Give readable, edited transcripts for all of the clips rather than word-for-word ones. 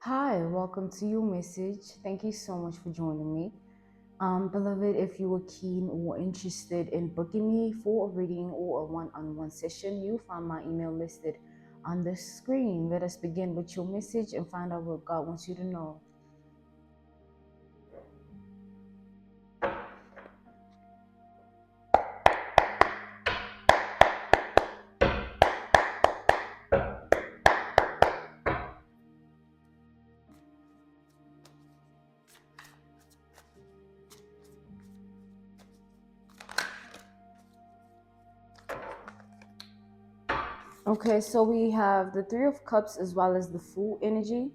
Hi, welcome to your message. Thank you so much for joining me. Beloved, if you were keen or interested in booking me for a reading or a one-on-one session, you'll find my email listed on the screen. Let us begin with your message and find out what God wants you to know. Okay, so we have the Three of Cups as well as the Fool energy.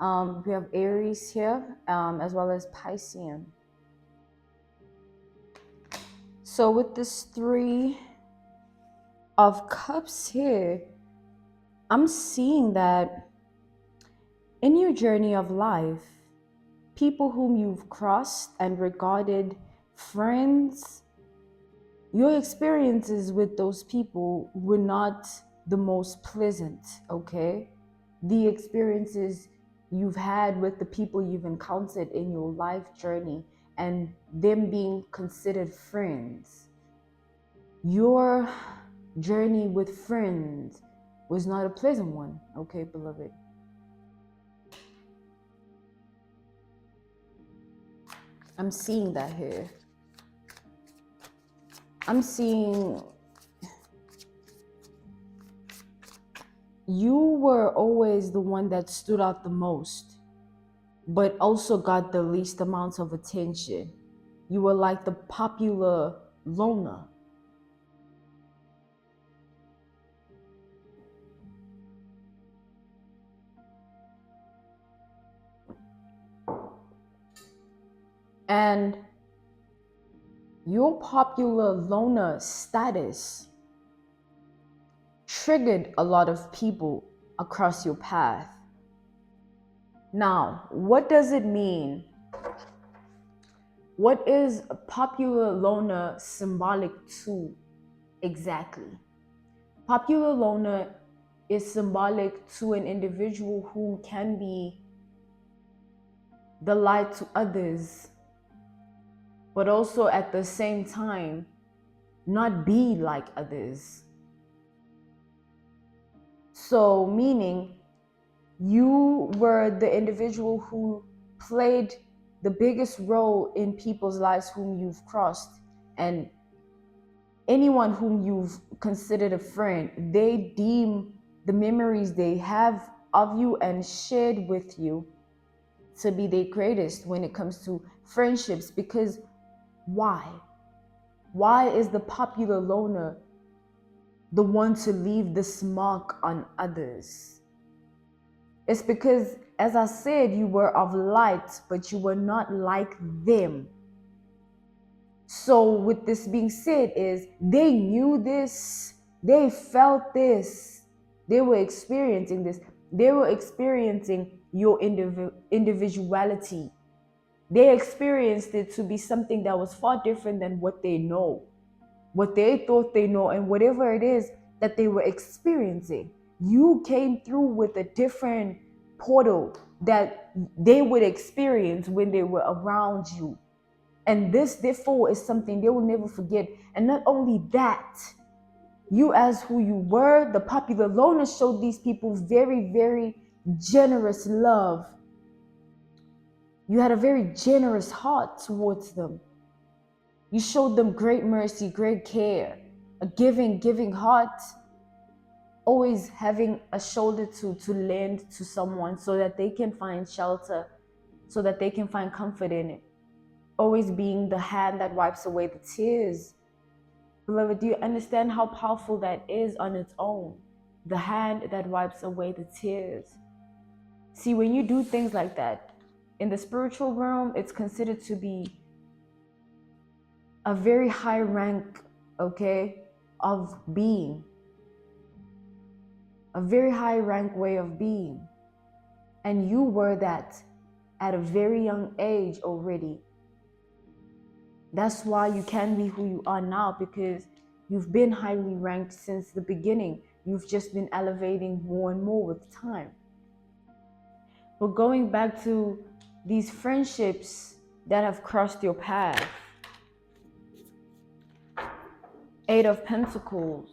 We have Aries here, as well as Piscean. So with this Three of Cups here, I'm seeing that in your journey of life, people whom you've crossed and regarded friends, your experiences with those people were not the most pleasant, okay? The experiences you've had with the people you've encountered in your life journey and them being considered friends. Your journey with friends was not a pleasant one, okay, beloved? I'm seeing that here. I'm seeing you were always the one that stood out the most, but also got the least amounts of attention. You were like the popular loner. And your popular loner status triggered a lot of people across your path. Now, what does it mean? What is a popular loner symbolic to exactly? Popular loner is symbolic to an individual who can be the light to others, but also at the same time not be like others. So meaning you were the individual who played the biggest role in people's lives whom you've crossed, and anyone whom you've considered a friend, they deem the memories they have of you and shared with you to be their greatest when it comes to friendships. Because why? Why is the popular loner the one to leave this mark on others? It's because, as I said, you were of light, but you were not like them. So with this being said, is they knew this, they felt this, they were experiencing this, they were experiencing your individuality. They experienced it to be something that was far different than what they know, what they thought they know, and whatever it is that they were experiencing. You came through with a different portal that they would experience when they were around you. And this, therefore, is something they will never forget. And not only that, you as who you were, the popular loner, showed these people very, very generous love. You had a very generous heart towards them. You showed them great mercy, great care, a giving heart, always having a shoulder to lend to someone so that they can find shelter, so that they can find comfort in it. Always being the hand that wipes away the tears. Beloved, do you understand how powerful that is on its own? The hand that wipes away the tears. See, when you do things like that, in the spiritual realm, it's considered to be a very high rank, okay, of being. A very high rank way of being. And you were that at a very young age already. That's why you can be who you are now, because you've been highly ranked since the beginning. You've just been elevating more and more with time. But going back to these friendships that have crossed your path, Eight of Pentacles.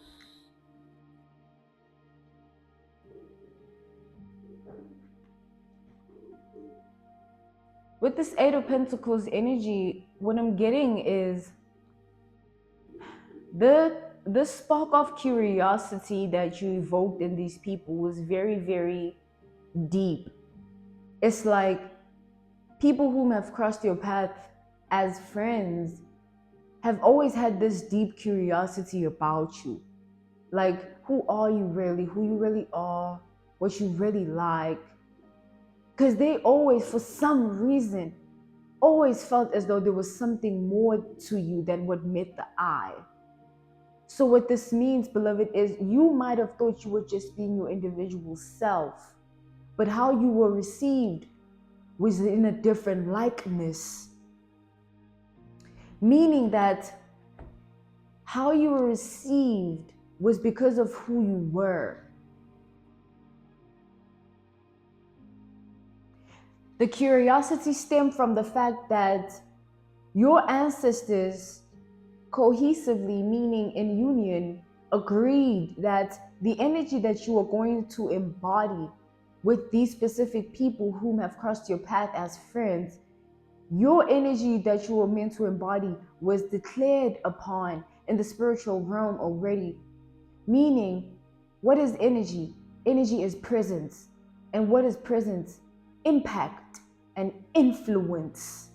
With this Eight of Pentacles energy, what I'm getting is the spark of curiosity that you evoked in these people was very, very deep. It's like people whom have crossed your path as friends have always had this deep curiosity about you. Like, who are you really? Who you really are? What you really like? Because they always, for some reason, always felt as though there was something more to you than what met the eye. So what this means, beloved, is you might have thought you were just being your individual self, but how you were received was in a different likeness. Meaning that how you were received was because of who you were. The curiosity stemmed from the fact that your ancestors cohesively, meaning in union, agreed that the energy that you are going to embody with these specific people whom have crossed your path as friends, your energy that you were meant to embody was declared upon in the spiritual realm already. Meaning, what is energy? Energy is presence. And what is presence? Impact and influence.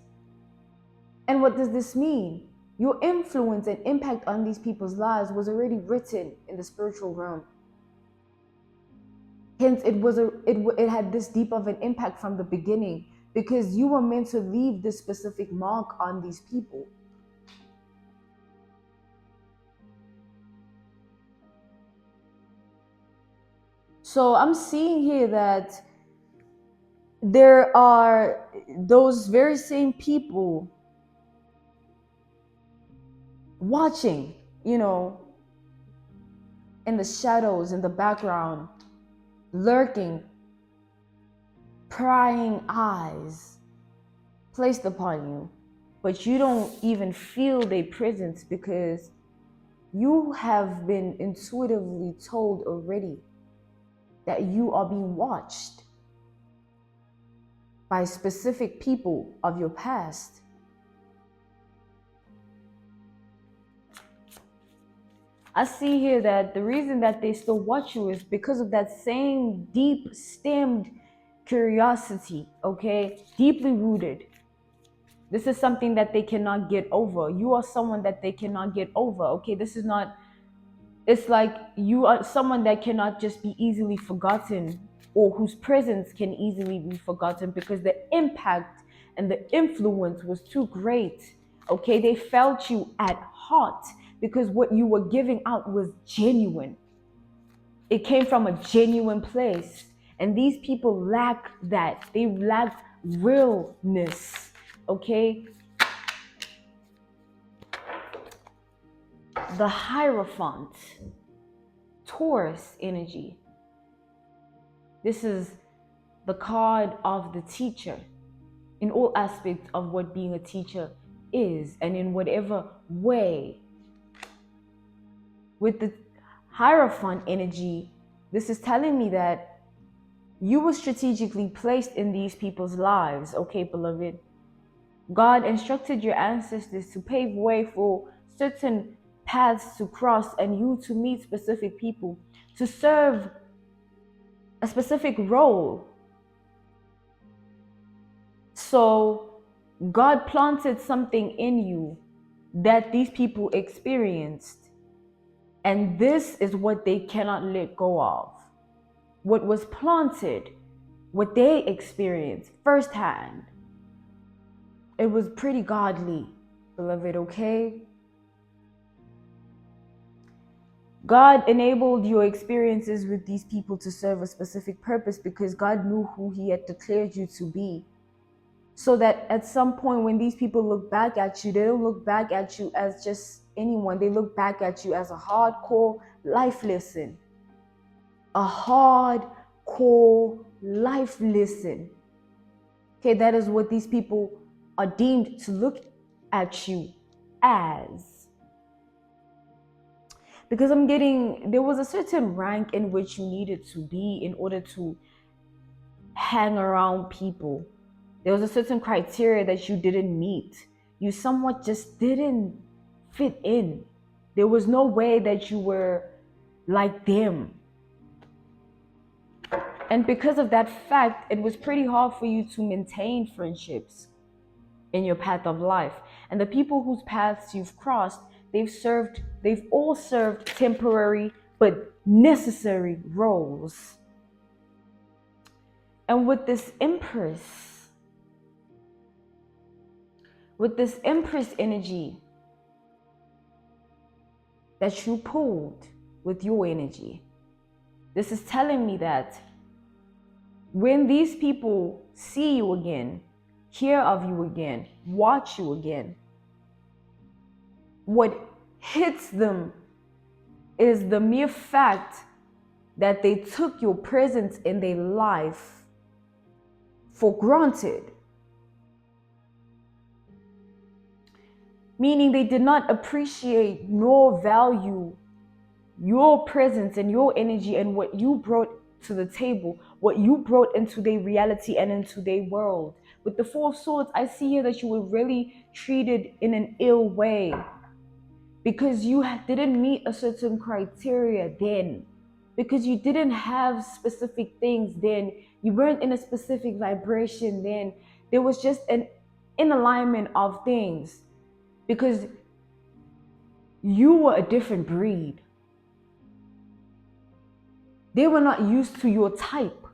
And what does this mean? Your influence and impact on these people's lives was already written in the spiritual realm. Hence, it had this deep of an impact from the beginning, because you were meant to leave this specific mark on these people. So I'm seeing here that there are those very same people watching, in the shadows, in the background, lurking, prying eyes placed upon you. But you don't even feel their presence because you have been intuitively told already that you are being watched by specific people of your past. I see here that the reason that they still watch you is because of that same deep stemmed curiosity, okay? Deeply rooted. This is something that they cannot get over. You are someone that they cannot get over, okay? It's like you are someone that cannot just be easily forgotten, or whose presence can easily be forgotten, because the impact and the influence was too great, okay? They felt you at heart because what you were giving out was genuine. It came from a genuine place. And these people lack that. They lack realness, okay? The Hierophant, Taurus energy. This is the card of the teacher in all aspects of what being a teacher is, and in whatever way. With the Hierophant energy, this is telling me that you were strategically placed in these people's lives, okay, beloved? God instructed your ancestors to pave way for certain paths to cross and you to meet specific people, to serve a specific role. So God planted something in you that these people experienced. And this is what they cannot let go of. What was planted, what they experienced firsthand. It was pretty godly, beloved, okay? God enabled your experiences with these people to serve a specific purpose because God knew who He had declared you to be. So that at some point when these people look back at you, they don't look back at you as just anyone. They look back at you as a hardcore life lesson. A hardcore life lesson. Okay, that is what these people are deemed to look at you as. Because there was a certain rank in which you needed to be in order to hang around people. There was a certain criteria that you didn't meet. You somewhat just didn't fit in. There was no way that you were like them. And because of that fact, it was pretty hard for you to maintain friendships in your path of life. And the people whose paths you've crossed, they've all served temporary but necessary roles. And with this Empress energy that you pulled with your energy, this is telling me that when these people see you again, hear of you again, watch you again, what hits them is the mere fact that they took your presence in their life for granted. Meaning they did not appreciate nor value your presence and your energy and what you brought to the table, what you brought into their reality and into their world. With the Four of Swords, I see here that you were really treated in an ill way because you didn't meet a certain criteria then, because you didn't have specific things then, you weren't in a specific vibration then. There was just an inalignment of things because you were a different breed. They were not used to your type.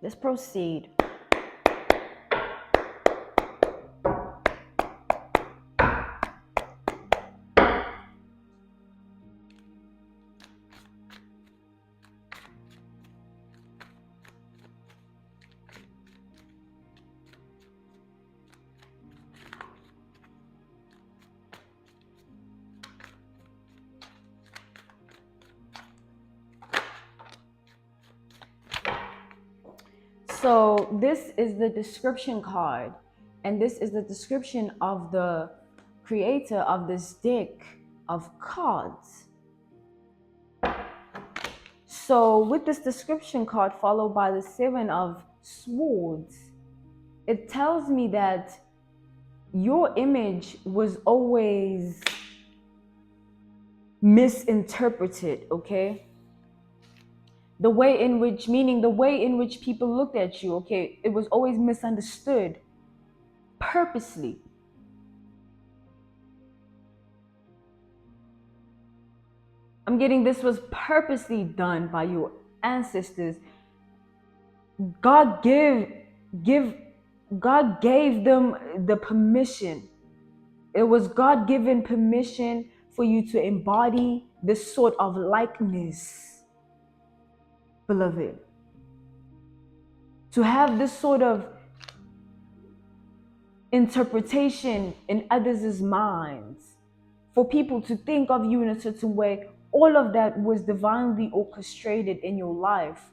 Let's proceed. So this is the description card, and this is the description of the creator of this deck of cards. So with this description card followed by the Seven of Swords, it tells me that your image was always misinterpreted, okay? The way in which people looked at you, okay, it was always misunderstood purposely. I'm getting this was purposely done by your ancestors. God gave them the permission. It was God-given permission for you to embody this sort of likeness, beloved. To have this sort of interpretation in others' minds, for people to think of you in a certain way, all of that was divinely orchestrated in your life,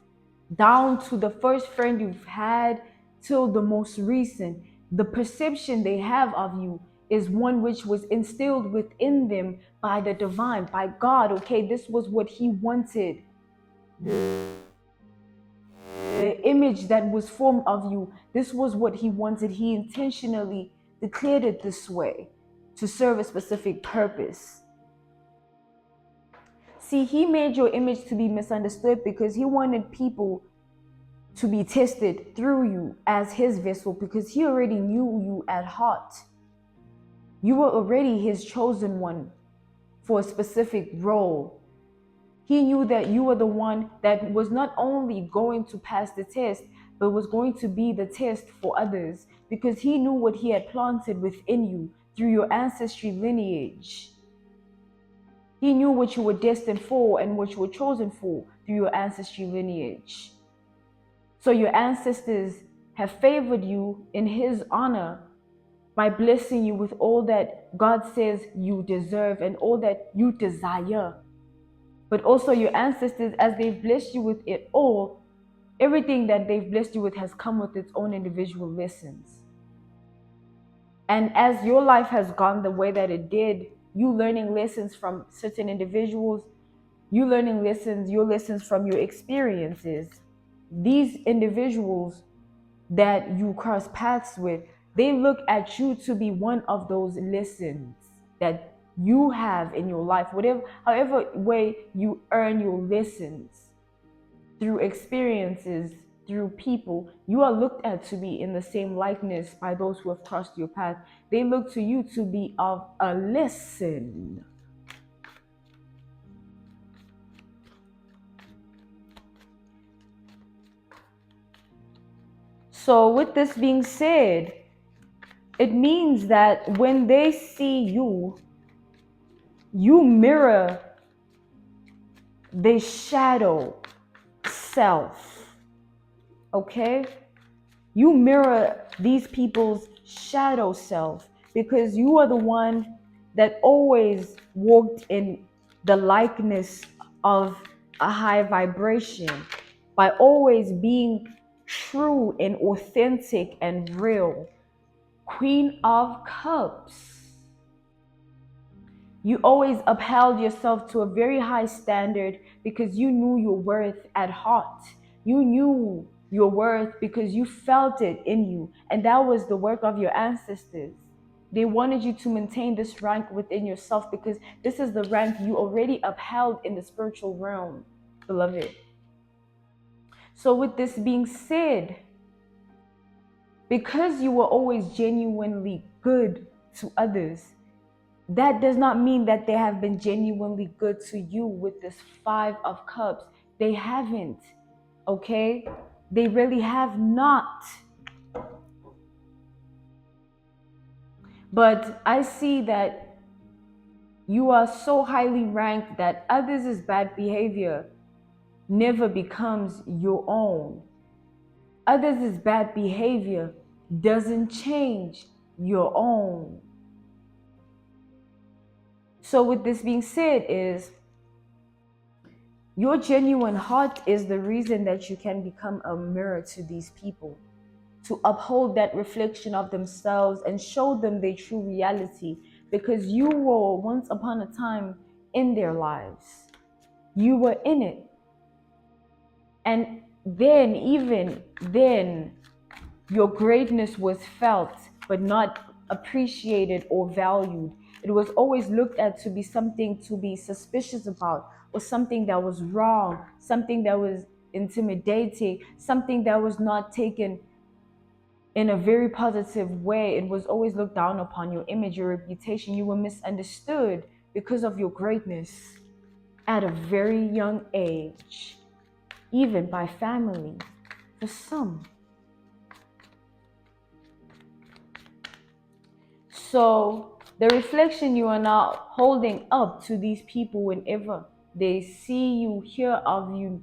down to the first friend you've had till the most recent. The perception they have of you is one which was instilled within them by the divine, by God. Okay, this was what He wanted. The image that was formed of you, this was what He wanted. He intentionally declared it this way to serve a specific purpose. See, He made your image to be misunderstood because He wanted people to be tested through you as His vessel, because He already knew you at heart. You were already His chosen one for a specific role. He knew that you were the one that was not only going to pass the test, but was going to be the test for others, because He knew what He had planted within you through your ancestry lineage. He knew what you were destined for and what you were chosen for through your ancestry lineage. So your ancestors have favored you in His honor by blessing you with all that God says you deserve and all that you desire. But also your ancestors, as they've blessed you with it all, everything that they've blessed you with has come with its own individual lessons. And as your life has gone the way that it did, you learning lessons from certain individuals, you learning lessons, your lessons from your experiences, these individuals that you cross paths with, they look at you to be one of those lessons that you have in your life, whatever, however way you earn your lessons, through experiences, through people, you are looked at to be in the same likeness by those who have crossed your path. They look to you to be of a lesson. So with this being said, it means that when they see you, you mirror the shadow self. Okay? You mirror these people's shadow self because you are the one that always walked in the likeness of a high vibration by always being true and authentic and real. Queen of Cups. You always upheld yourself to a very high standard because you knew your worth at heart. You knew your worth because you felt it in you. And that was the work of your ancestors. They wanted you to maintain this rank within yourself because this is the rank you already upheld in the spiritual realm, beloved. So with this being said, because you were always genuinely good to others, that does not mean that they have been genuinely good to you with this Five of Cups. They haven't, okay? They really have not. But I see that you are so highly ranked that others' bad behavior never becomes your own. Others' bad behavior doesn't change your own. So with this being said is, your genuine heart is the reason that you can become a mirror to these people, to uphold that reflection of themselves and show them their true reality, because you were once upon a time in their lives. You were in it. And then, even then, your greatness was felt, but not appreciated or valued. It was always looked at to be something to be suspicious about, or something that was wrong, something that was intimidating, something that was not taken in a very positive way. It was always looked down upon. Your image, your reputation, you were misunderstood because of your greatness at a very young age, even by family, for some. So the reflection you are now holding up to these people whenever they see you, hear of you,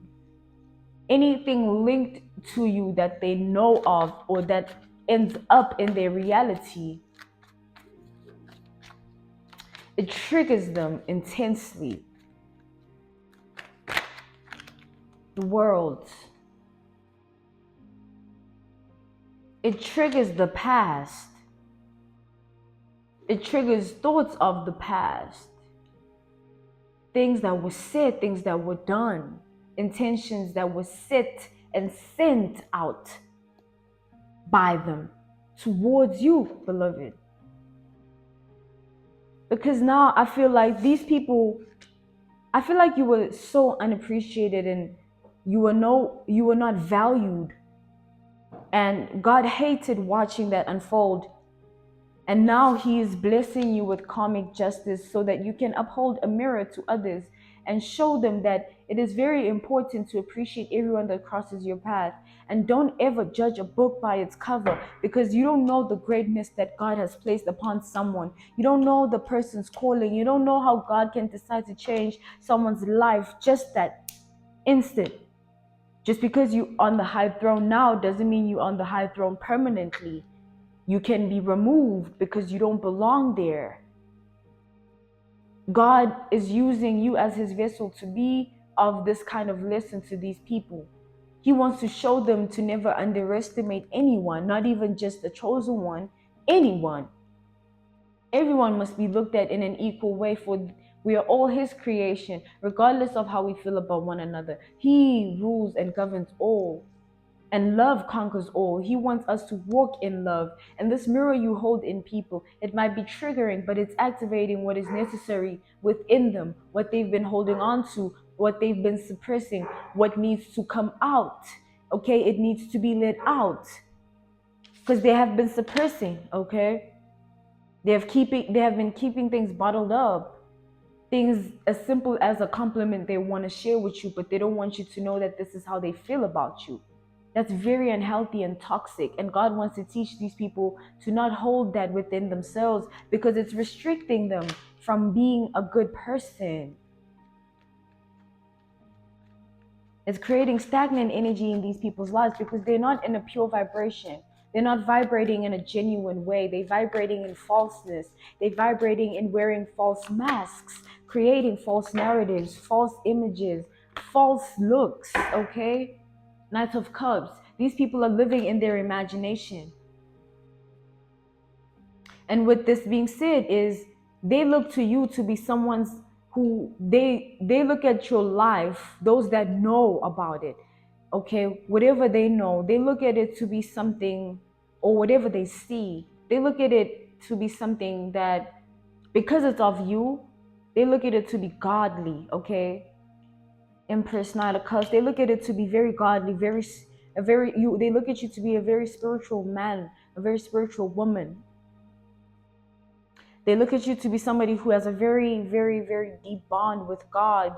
anything linked to you that they know of or that ends up in their reality, it triggers them intensely. The world. It triggers the past. It triggers thoughts of the past. Things that were said, things that were done, intentions that were set and sent out by them towards you, beloved. Because now I feel like these people, I feel like you were so unappreciated and you were not valued. And God hated watching that unfold. And now He is blessing you with karmic justice so that you can uphold a mirror to others and show them that it is very important to appreciate everyone that crosses your path. And don't ever judge a book by its cover, because you don't know the greatness that God has placed upon someone. You don't know the person's calling. You don't know how God can decide to change someone's life just that instant. Just because you on the high throne now doesn't mean you on the high throne permanently. You can be removed because you don't belong there. God is using you as his vessel to be of this kind of lesson to these people. He wants to show them to never underestimate anyone, not even just the chosen one, anyone. Everyone must be looked at in an equal way, for we are all his creation, regardless of how we feel about one another. He rules and governs all. And love conquers all. He wants us to walk in love. And this mirror you hold in people, it might be triggering, but it's activating what is necessary within them, what they've been holding on to, what they've been suppressing, what needs to come out. Okay, it needs to be let out because they have been suppressing. Okay, they have been keeping things bottled up. Things as simple as a compliment they want to share with you, but they don't want you to know that this is how they feel about you. That's very unhealthy and toxic. And God wants to teach these people to not hold that within themselves because it's restricting them from being a good person. It's creating stagnant energy in these people's lives because they're not in a pure vibration. They're not vibrating in a genuine way. They're vibrating in falseness. They're vibrating in wearing false masks, creating false narratives, false images, false looks, okay? Knight of Cups. These people are living in their imagination. And with this being said is they look to you to be someone's who they look at your life, those that know about it, okay, whatever they know, they look at it to be something, or whatever they see, they look at it to be something that, because it's of you, they look at it to be godly, okay? Empress, Knight of Cups, they look at it to be very godly, they look at you to be a very spiritual man, a very spiritual woman. They look at you to be somebody who has a very, very, very deep bond with God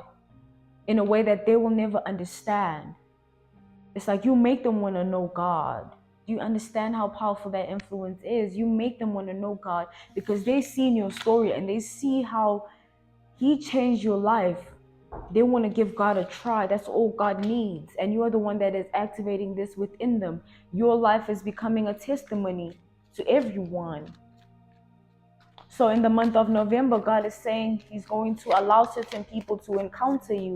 in a way that they will never understand. It's like you make them want to know God. Do you understand how powerful that influence is? You make them want to know God because they see in your story and they see how he changed your life. They want to give God a try. That's all God needs. And you are the one that is activating this within them. Your life is becoming a testimony to everyone. So in the month of November, God is saying he's going to allow certain people to encounter you.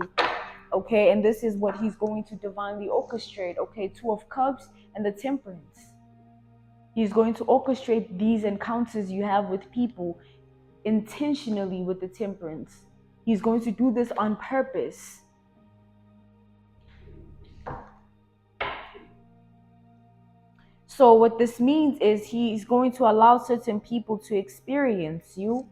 Okay, and this is what he's going to divinely orchestrate. Okay, Two of Cups and the Temperance. He's going to orchestrate these encounters you have with people intentionally with the Temperance. He's going to do this on purpose. So what this means is he's going to allow certain people to experience you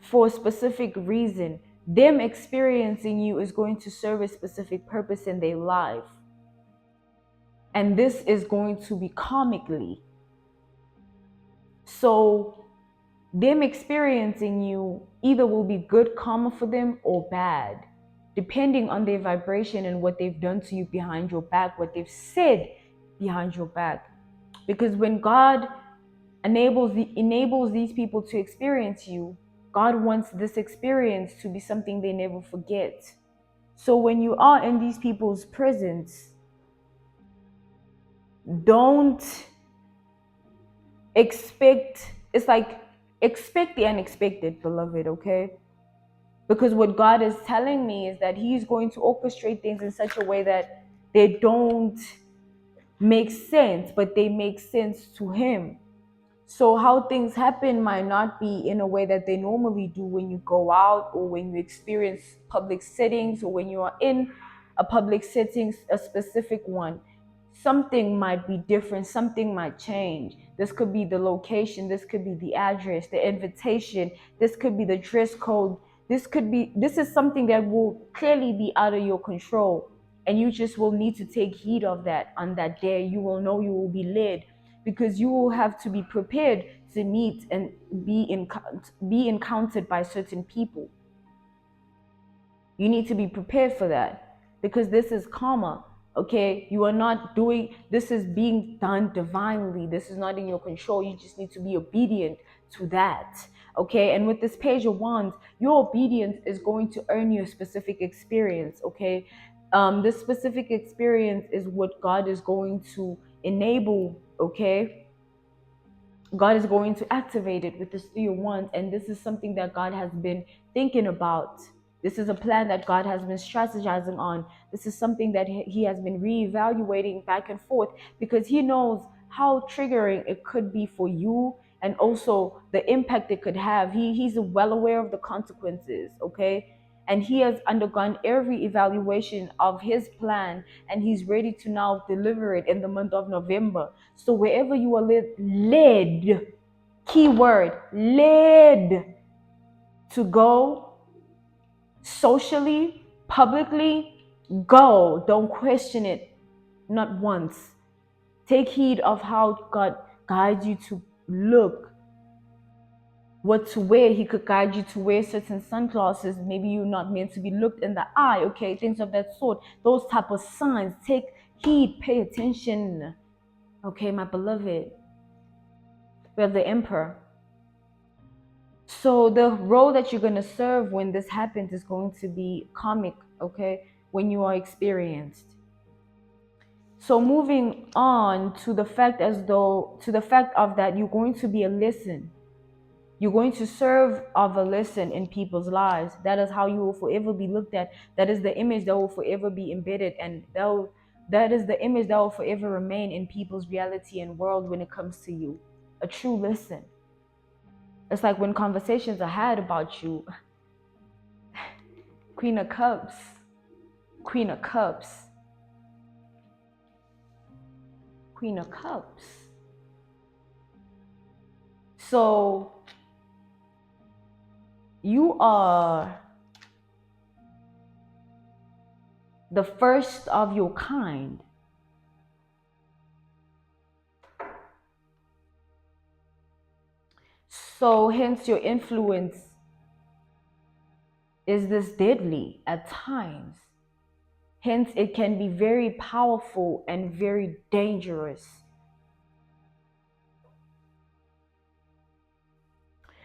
for a specific reason. Them experiencing you is going to serve a specific purpose in their life. And this is going to be karmically. So them experiencing you either will be good karma for them or bad, depending on their vibration and what they've done to you behind your back, what they've said behind your back. Because when God enables these people to experience you, God wants this experience to be something they never forget. So when you are in these people's presence, don't expect the unexpected, beloved, okay? Because what God is telling me is that he's going to orchestrate things in such a way that they don't make sense, but they make sense to him. So how things happen might not be in a way that they normally do when you go out or when you experience public settings or when you are in a public setting, a specific one. Something might be different, something might change. This could be the location, this could be the address, the invitation, this could be the dress code. This is something that will clearly be out of your control. And you just will need to take heed of that on that day. You will know you will be led because you will have to be prepared to meet and be encountered by certain people. You need to be prepared for that because this is karma. Okay, you are not doing this, is being done divinely. This is not in your control. You just need to be obedient to that. Okay, and with this Page of Wands, your obedience is going to earn you a specific experience. Okay, This specific experience is what God is going to enable, okay? God is going to activate it with this 301. And this is something that God has been thinking about. This is a plan that God has been strategizing on. This is something that He has been reevaluating back and forth, because He knows how triggering it could be for you, and also the impact it could have. He's well aware of the consequences, okay? And He has undergone every evaluation of His plan, and He's ready to now deliver it in the month of November. So wherever you are led, keyword, led to go socially, publicly, go. Don't question it, not once. Take heed of how God guides you to look, what to wear. He could guide you to wear certain sunglasses. Maybe you're not meant to be looked in the eye, okay? Things of that sort. Those type of signs. Take heed, pay attention. Okay, my beloved. We have the Emperor. So the role that you're going to serve when this happens is going to be karmic, okay? When you are experienced. So moving on to the fact of that you're going to be a listen. You're going to serve of a lesson in people's lives. That is how you will forever be looked at. That is the image that will forever be embedded, and that is the image that will forever remain in people's reality and world when it comes to you. A true listen. It's like when conversations are had about you. Queen of Cups. Queen of Cups. Queen of Cups. So you are the first of your kind. So hence your influence is this deadly at times. Hence it can be very powerful and very dangerous.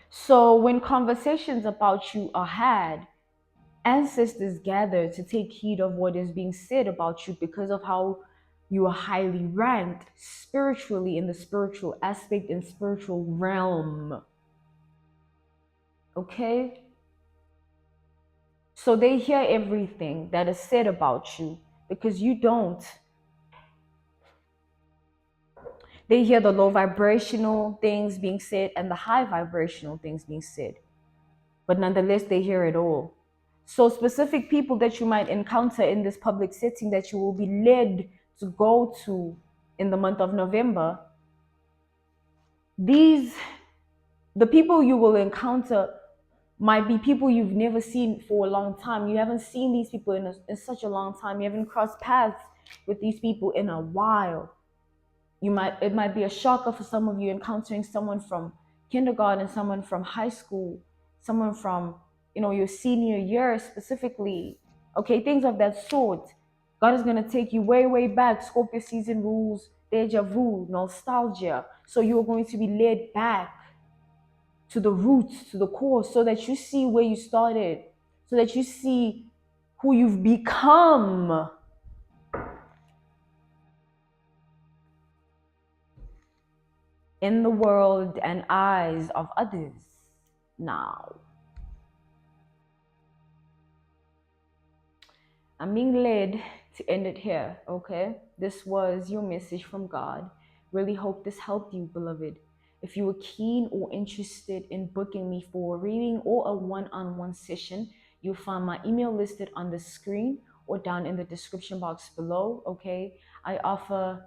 So when conversations about you are had, ancestors gather to take heed of what is being said about you, because of how you are highly ranked spiritually, in the spiritual aspect and spiritual realm. Okay? So they hear everything that is said about you, because you don't. They hear the low vibrational things being said and the high vibrational things being said. But nonetheless, they hear it all. So specific people that you might encounter in this public setting that you will be led to go to in the month of November, the people you will encounter might be people you've never seen for a long time. You haven't seen these people in such a long time. You haven't crossed paths with these people in a while. It might be a shocker for some of you encountering someone from kindergarten, someone from high school, someone from your senior year specifically. Okay, things of that sort. God is going to take you way, way back. Scorpio season rules deja vu, nostalgia. So you are going to be led back to the roots, to the core, so that you see where you started, so that you see who you've become. In the world and eyes of others now. I'm being led to end it here, okay? This was your message from God. Really hope this helped you, beloved. If you were keen or interested in booking me for a reading or a one-on-one session, you'll find my email listed on the screen or down in the description box below, okay? I offer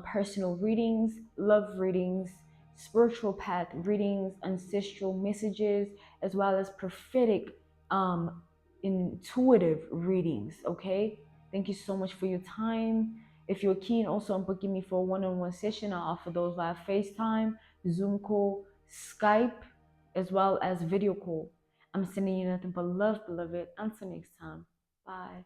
personal readings, love readings, spiritual path readings, ancestral messages, as well as prophetic intuitive readings. Okay, thank you so much for your time. If you're keen also on booking me for a one-on-one session, I offer those via FaceTime, Zoom call, Skype, as well as video call. I'm sending you nothing but love, beloved. Until next time, bye.